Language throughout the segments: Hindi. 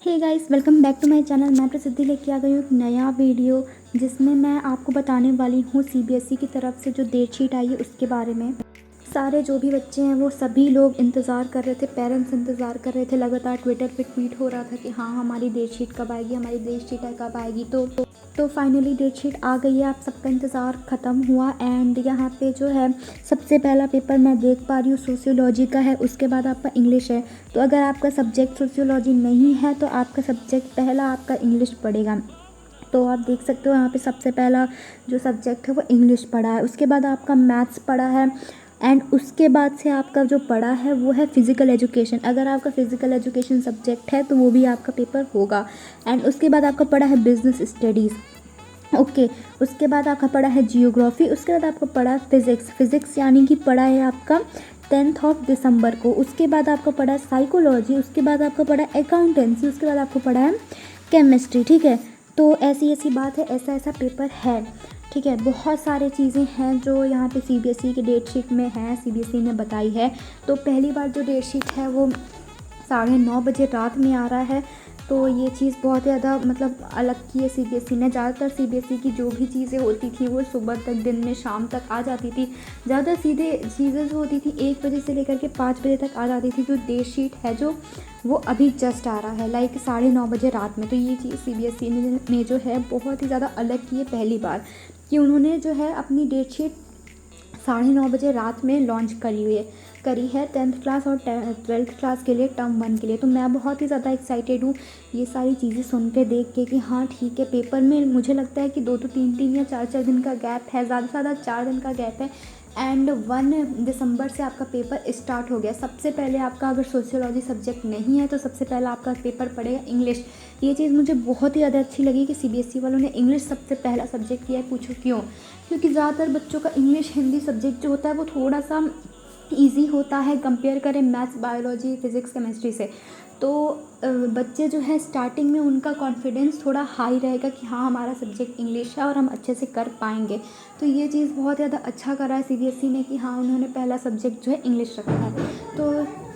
Hey guys, welcome back to my channel. मैं प्रसिद्धि लेके आ गई हूँ एक नया वीडियो जिसमें मैं आपको बताने वाली हूँ सीबीएसई की तरफ से जो डेट शीट आई है उसके बारे में। सारे जो भी बच्चे हैं वो सभी लोग इंतज़ार कर रहे थे, पेरेंट्स इंतज़ार कर रहे थे। लगातार ट्विटर पे ट्वीट हो रहा था कि हाँ हमारी डेट शीट कब आएगी, हमारी डेट शीट कब आएगी। तो फाइनली डेट शीट आ गई है। आप सबका इंतज़ार ख़त्म हुआ। एंड यहाँ पे जो है सबसे पहला पेपर मैं देख पा रही हूँ सोशियोलॉजी का है, उसके बाद आपका इंग्लिश है। तो अगर आपका सब्जेक्ट सोशियोलॉजी नहीं है तो आपका सब्जेक्ट पहला आपका इंग्लिश पड़ेगा। तो आप देख सकते हो यहाँ पे सबसे पहला जो सब्जेक्ट है वो इंग्लिश पढ़ा है, उसके बाद आपका मैथ्स पढ़ा है, एंड उसके बाद से आपका जो पढ़ा है वो है फ़िज़िकल एजुकेशन। अगर आपका फ़िज़िकल एजुकेशन सब्जेक्ट है तो वो भी आपका पेपर होगा। एंड उसके बाद आपका पढ़ा है बिज़नेस स्टडीज़। ओके, उसके बाद आपका पढ़ा है जियोग्राफी। उसके बाद आपका पढ़ा है फ़िज़िक्स यानी कि पढ़ा है आपका 10 दिसंबर को। उसके बाद आपका पढ़ा है साइकोलॉजी। उसके बाद आपका पढ़ा है अकाउंटेंसी। उसके बाद आपको पढ़ा है केमिस्ट्री। ठीक है, तो ऐसी ऐसी बात है, ऐसा ऐसा पेपर है। ठीक है, बहुत सारी चीज़ें हैं जो यहाँ पे सीबीएसई की डेट शीट में है, सीबीएसई ने बताई है। तो पहली बार जो डेट शीट है वो 9:30 बजे रात में आ रहा है। तो ये चीज़ बहुत ज़्यादा मतलब अलग की है सीबीएसई ने। ज़्यादातर सीबीएसई की जो भी चीज़ें होती थी वो सुबह तक, दिन में, शाम तक आ जाती थी। ज़्यादा सीधे चीज़ें जो होती थी 1 बजे से लेकर के 5 बजे तक आ जाती थी। जो डेट शीट है जो वो अभी जस्ट आ रहा है, लाइक 9:30 बजे रात में। तो ये चीज़ सीबीएसई ने जो है बहुत ही ज़्यादा अलग की है पहली बार, कि उन्होंने जो है अपनी डेट शीट 9:30 बजे रात में लॉन्च करी है 10th क्लास और 12th क्लास के लिए, टर्म 1 के लिए। तो मैं बहुत ही ज़्यादा एक्साइटेड हूँ ये सारी चीज़ें सुन के, देख के कि हाँ ठीक है। पेपर में मुझे लगता है कि 2-2, 3-3 या 4-4 दिन का गैप है, ज़्यादा से ज़्यादा 4 दिन का गैप है। एंड 1 दिसंबर से आपका पेपर स्टार्ट हो गया। सबसे पहले आपका अगर सोशियोलॉजी सब्जेक्ट नहीं है तो सबसे पहला आपका पेपर पड़ेगा इंग्लिश। ये चीज़ मुझे बहुत ही ज़्यादा अच्छी लगी कि सीबीएसई वालों ने इंग्लिश सबसे पहला सब्जेक्ट किया है। पूछो क्यों? क्योंकि ज़्यादातर बच्चों का इंग्लिश हिंदी सब्जेक्ट जो होता है वो थोड़ा सा ईज़ी होता है कंपेयर करें मैथ्स, बायोलॉजी, फिज़िक्स, केमिस्ट्री से। तो बच्चे जो है स्टार्टिंग में उनका कॉन्फिडेंस थोड़ा हाई रहेगा कि हाँ हमारा सब्जेक्ट इंग्लिश है और हम अच्छे से कर पाएंगे। तो ये चीज़ बहुत ज़्यादा अच्छा करा है सीबीएसई ने कि हाँ उन्होंने पहला सब्जेक्ट जो है इंग्लिश रखा है।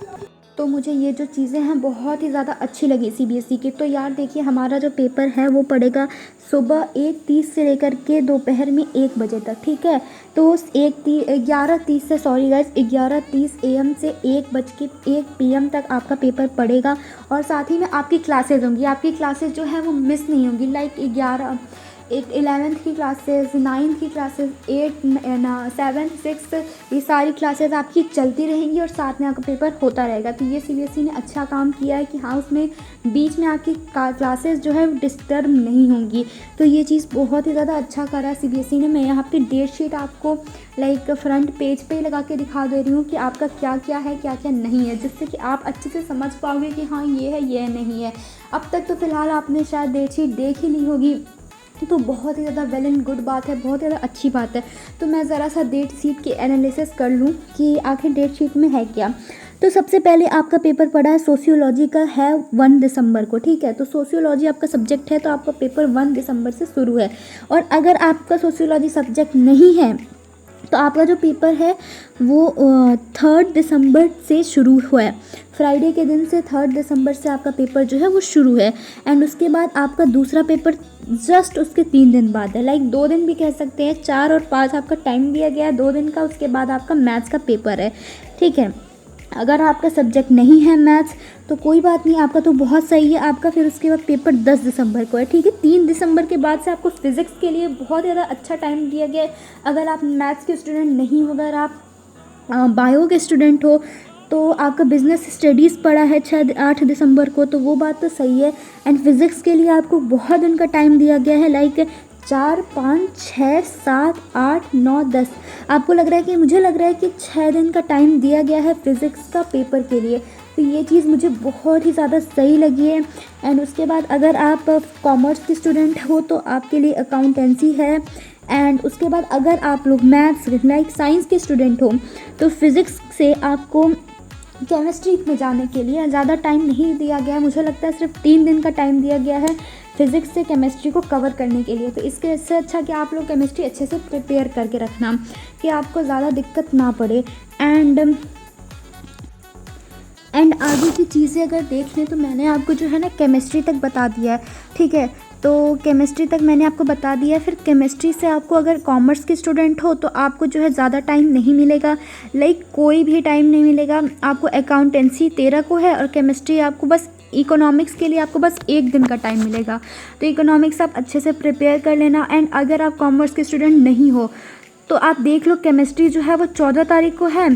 तो मुझे ये जो चीज़ें हैं बहुत ही ज़्यादा अच्छी लगी सीबीएसई की। तो यार देखिए, हमारा जो पेपर है वो पड़ेगा सुबह 1:30 से लेकर के दोपहर में 1 बजे तक। ठीक है, तो 11:30 से, सॉरी गाइस, 11:30 AM से 1 PM तक आपका पेपर पड़ेगा। और साथ ही में आपकी क्लासेज होंगी। आपकी क्लासेज जो है वो मिस नहीं होंगी। लाइक 11th की क्लासेस, 9th की क्लासेस, 8, 7, 6, ये सारी क्लासेस आपकी चलती रहेंगी और साथ में आपका पेपर होता रहेगा। तो ये सीबीएसई ने अच्छा काम किया है कि हाँ उसमें बीच में आपकी क्लासेस जो है डिस्टर्ब नहीं होंगी। तो ये चीज़ बहुत ही ज़्यादा अच्छा करा है सीबीएसई ने। मैं यहाँ पे डेट शीट आपको लाइक फ्रंट पेज पे ही लगा के दिखा दे रही हूँ कि आपका क्या क्या है, क्या क्या नहीं है, जिससे कि आप अच्छे से समझ पाओगे कि हाँ ये है, ये नहीं है। अब तक तो फ़िलहाल आपने शायद डेट शीट देख ही ली होगी, तो बहुत ही ज़्यादा वेल एंड गुड बात है, बहुत ज़्यादा अच्छी बात है। तो मैं ज़रा सा डेट शीट की एनालिसिस कर लूँ कि आखिर डेट शीट में है क्या। तो सबसे पहले आपका पेपर पड़ा है सोशियोलॉजी का, है 1 दिसंबर को। ठीक है, तो सोशियोलॉजी आपका सब्जेक्ट है तो आपका पेपर 1 दिसंबर से शुरू है। और अगर आपका सोशियोलॉजी सब्जेक्ट नहीं है तो आपका जो पेपर है वो 3 दिसंबर से शुरू हुआ है। फ्राइडे के दिन से 3 दिसंबर से आपका पेपर जो है वो शुरू है। एंड उसके बाद आपका दूसरा पेपर जस्ट उसके 3 दिन बाद है, लाइक 2 दिन भी कह सकते हैं। 4 और 5 आपका टाइम दिया गया है 2 दिन का। उसके बाद आपका मैथ्स का पेपर है। ठीक है, अगर आपका सब्जेक्ट नहीं है मैथ्स तो कोई बात नहीं, आपका तो बहुत सही है। आपका फिर उसके बाद पेपर 10 दिसंबर को है। ठीक है, 3 दिसंबर के बाद से आपको फिज़िक्स के लिए बहुत ज़्यादा अच्छा टाइम दिया गया है। अगर आप मैथ्स के स्टूडेंट नहीं हो, अगर आप बायो के स्टूडेंट हो तो आपका बिजनेस स्टडीज़ पड़ा है 8 दिसंबर को, तो वो बात तो सही है। एंड फिज़िक्स के लिए आपको बहुत दिन का टाइम दिया गया है, लाइक 4, 5, 6, 7, 8, 9, 10। आपको लग रहा है कि, मुझे लग रहा है कि 6 दिन का टाइम दिया गया है फिज़िक्स का पेपर के लिए। तो ये चीज़ मुझे बहुत ही ज़्यादा सही लगी है। एंड उसके बाद अगर आप कॉमर्स के स्टूडेंट हो तो आपके लिए अकाउंटेंसी है। एंड उसके बाद अगर आप लोग मैथ्स, लाइक साइंस के स्टूडेंट हो तो फिज़िक्स से आपको केमिस्ट्री में जाने के लिए ज़्यादा टाइम नहीं दिया गया है। मुझे लगता है सिर्फ 3 दिन का टाइम दिया गया है फिज़िक्स से केमिस्ट्री को कवर करने के लिए। तो इसके इससे अच्छा कि आप लोग केमिस्ट्री अच्छे से प्रिपेयर करके रखना कि आपको ज़्यादा दिक्कत ना पड़े। एंड आगे की चीज़ें अगर देख लें तो मैंने आपको जो है ना केमिस्ट्री तक बता दिया है, ठीक है। तो केमिस्ट्री तक मैंने आपको बता दिया है। फिर केमिस्ट्री से आपको अगर कॉमर्स के स्टूडेंट हो तो आपको जो है ज़्यादा टाइम नहीं मिलेगा, लाइक कोई भी टाइम नहीं मिलेगा आपको। अकाउंटेंसी 13 को है और केमिस्ट्री आपको बस, इकोनॉमिक्स के लिए आपको बस 1 दिन का टाइम मिलेगा। तो इकोनॉमिक्स आप अच्छे से प्रिपेयर कर लेना। एंड अगर आप कॉमर्स के स्टूडेंट नहीं हो तो आप देख लो, केमिस्ट्री जो है वो 14 तारीख को है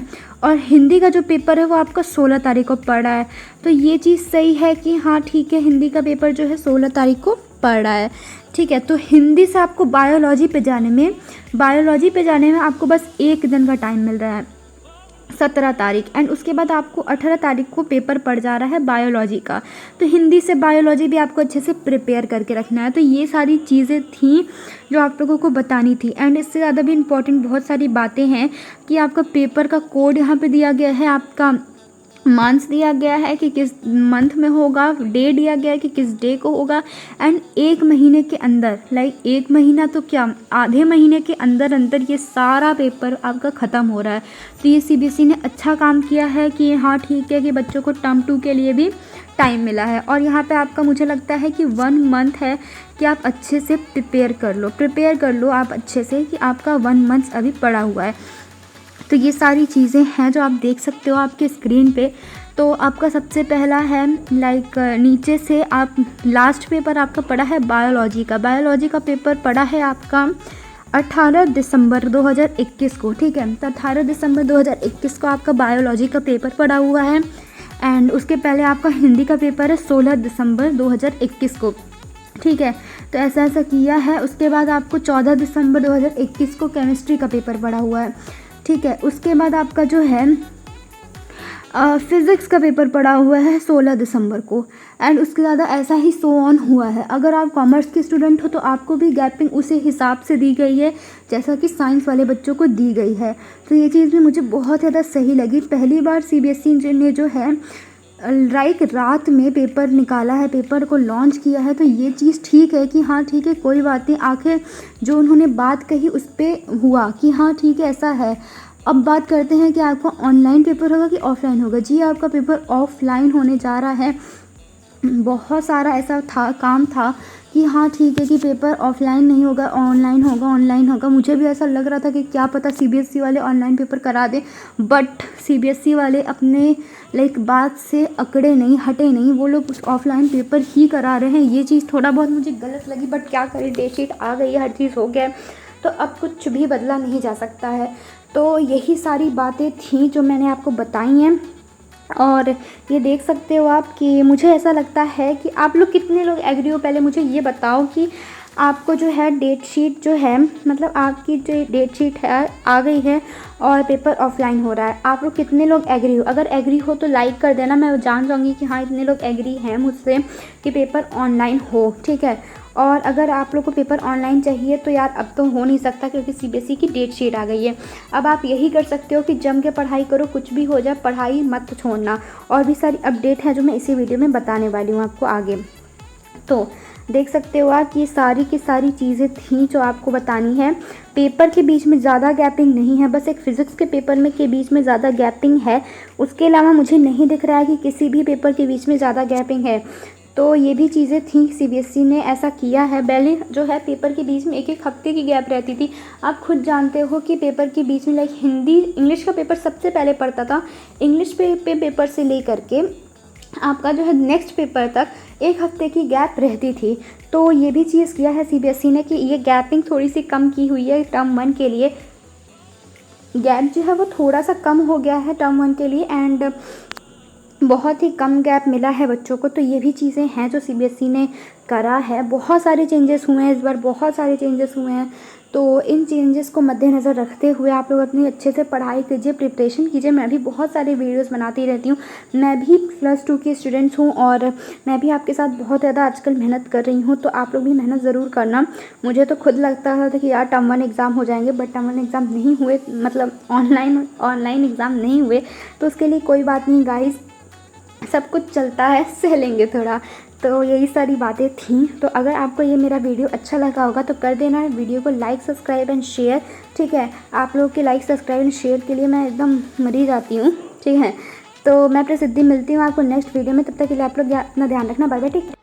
और हिंदी का जो पेपर है वो आपका 16 तारीख को पड़ रहा है। तो ये चीज़ सही है कि हाँ ठीक है, हिंदी का पेपर जो है 16 तारीख को पड़ रहा है, ठीक है। तो हिंदी से आपको बायोलॉजी पे जाने में आपको बस 1 दिन का टाइम मिल रहा है, 17 तारीख। एंड उसके बाद आपको 18 तारीख को पेपर पड़ जा रहा है बायोलॉजी का। तो हिंदी से बायोलॉजी भी आपको अच्छे से प्रिपेयर करके रखना है। तो ये सारी चीज़ें थी जो आप लोगों को बतानी थी। एंड इससे ज़्यादा भी इम्पॉर्टेंट बहुत सारी बातें हैं कि आपका पेपर का कोड यहाँ पे दिया गया है, आपका मंथ्स दिया गया है कि किस मंथ में होगा, डे दिया गया है कि किस डे को होगा। एंड 1 महीने के अंदर, लाइक 1 महीना तो क्या, आधे महीने के अंदर अंदर ये सारा पेपर आपका ख़त्म हो रहा है। तो ये सीबीएसई ने अच्छा काम किया है कि हाँ ठीक है कि बच्चों को टर्म 2 के लिए भी टाइम मिला है। और यहाँ पे आपका मुझे लगता है कि 1 मंथ है कि आप अच्छे से प्रिपेयर कर लो आप अच्छे से, कि आपका 1 मंथ अभी पड़ा हुआ है। तो ये सारी चीज़ें हैं जो आप देख सकते हो आपके स्क्रीन पे। तो आपका सबसे पहला है, लाइक नीचे से आप लास्ट पेपर आपका पड़ा है बायोलॉजी का पेपर पड़ा है आपका 18 दिसंबर 2021 को, ठीक है। तो 18 दिसंबर 2021 को आपका बायोलॉजी का पेपर पड़ा हुआ है। एंड उसके पहले आपका हिंदी का पेपर है 16 दिसंबर 2021 को, ठीक है। तो ऐसा किया है। उसके बाद आपको 14 दिसंबर 2021 को केमिस्ट्री का पेपर पड़ा हुआ है, ठीक है। उसके बाद आपका जो है फ़िज़िक्स का पेपर पड़ा हुआ है 16 दिसंबर को। एंड उसके ज़्यादा ऐसा ही सो ऑन हुआ है। अगर आप कॉमर्स के स्टूडेंट हो तो आपको भी गैपिंग उसी हिसाब से दी गई है जैसा कि साइंस वाले बच्चों को दी गई है। तो ये चीज़ भी मुझे बहुत ज़्यादा सही लगी। पहली बार सीबीएसई ने जो है लाइक रात में पेपर निकाला है, पेपर को लॉन्च किया है। तो ये चीज़ ठीक है कि हाँ ठीक है, कोई बात नहीं, आखिर जो उन्होंने बात कही उस पर हुआ कि हाँ ठीक है ऐसा है। अब बात करते हैं कि आपका ऑनलाइन पेपर होगा कि ऑफ़लाइन होगा। जी आपका पेपर ऑफ़लाइन होने जा रहा है। बहुत सारा ऐसा काम था कि हाँ ठीक है कि पेपर ऑफ़लाइन नहीं होगा, ऑनलाइन होगा। मुझे भी ऐसा लग रहा था कि क्या पता सीबीएसई वाले ऑनलाइन पेपर करा दें, बट सीबीएसई वाले अपने लाइक बात से अकड़े नहीं, हटे नहीं, वो लोग ऑफ़लाइन पेपर ही करा रहे हैं। ये चीज़ थोड़ा बहुत मुझे गलत लगी, बट क्या करें, डेट शीट आ गई है, हर चीज़ हो गया है, तो अब कुछ भी बदला नहीं जा सकता है। तो यही सारी बातें थी जो मैंने आपको बताई हैं। और ये देख सकते हो आप कि मुझे ऐसा लगता है कि आप लोग कितने लोग एग्री हो, पहले मुझे ये बताओ कि आपको जो है डेट शीट जो है, मतलब आपकी जो डेट शीट है आ गई है और पेपर ऑफलाइन हो रहा है, आप लोग कितने लोग एग्री हो? अगर एग्री हो तो लाइक कर देना, मैं जान जाऊँगी कि हाँ इतने लोग एग्री हैं मुझसे कि पेपर ऑनलाइन हो, ठीक है। और अगर आप लोग को पेपर ऑनलाइन चाहिए तो यार अब तो हो नहीं सकता क्योंकि सीबीएसई की डेट शीट आ गई है। अब आप यही कर सकते हो कि जम के पढ़ाई करो, कुछ भी हो जाए पढ़ाई मत छोड़ना। और भी सारी अपडेट है जो मैं इसी वीडियो में बताने वाली हूँ आपको आगे। तो देख सकते हो आप ये सारी की सारी चीज़ें थी जो आपको बतानी है। पेपर के बीच में ज़्यादा गैपिंग नहीं है, बस एक फ़िज़िक्स के पेपर में के बीच में ज़्यादा गैपिंग है। उसके अलावा मुझे नहीं दिख रहा है कि किसी भी पेपर के बीच में ज़्यादा गैपिंग है। तो ये भी चीज़ें थी, सीबीएसई ने ऐसा किया है। पहले जो है पेपर के बीच में 1-1 हफ्ते की गैप रहती थी। आप खुद जानते हो कि पेपर के बीच में लाइक हिंदी इंग्लिश का पेपर सबसे पहले पड़ता था। इंग्लिश पेपर से लेकर के आपका जो है नेक्स्ट पेपर तक 1 हफ्ते की गैप रहती थी। तो ये भी चीज़ किया है सीबीएसई ने कि ये गैपिंग थोड़ी सी कम की हुई है। टर्म 1 के लिए गैप जो है वो थोड़ा सा कम हो गया है टर्म 1 के लिए, एंड बहुत ही कम गैप मिला है बच्चों को। तो ये भी चीज़ें हैं जो सीबीएसई ने करा है। बहुत सारे चेंजेस हुए हैं इस बार, बहुत सारे चेंजेस हुए हैं। तो इन चेंजेस को मद्देनज़र रखते हुए आप लोग अपनी अच्छे से पढ़ाई कीजिए, प्रिपरेशन कीजिए। मैं भी बहुत सारे वीडियोस बनाती रहती हूँ। मैं भी +2 की स्टूडेंट्स हूँ और मैं भी आपके साथ बहुत ज़्यादा आजकल मेहनत कर रही हूँ। तो आप लोग भी मेहनत ज़रूर करना। मुझे तो खुद लगता था कि यार टर्म 1 एग्ज़ाम हो जाएंगे, बट टर्म 1 एग्ज़ाम नहीं हुए, मतलब ऑनलाइन एग्ज़ाम नहीं हुए। तो उसके लिए कोई बात नहीं गाइज़, सब कुछ चलता है, सह लेंगे थोड़ा। तो यही सारी बातें थीं। तो अगर आपको ये मेरा वीडियो अच्छा लगा होगा तो कर देना वीडियो को लाइक, सब्सक्राइब एंड शेयर, ठीक है। आप लोगों के लाइक, सब्सक्राइब एंड शेयर के लिए मैं एकदम मरी जाती हूँ, ठीक है। तो मैं प्रसिद्धि मिलती हूँ आपको नेक्स्ट वीडियो में, तब तक के लिए आप लोग अपना ध्यान रखना। Bye bye, take care.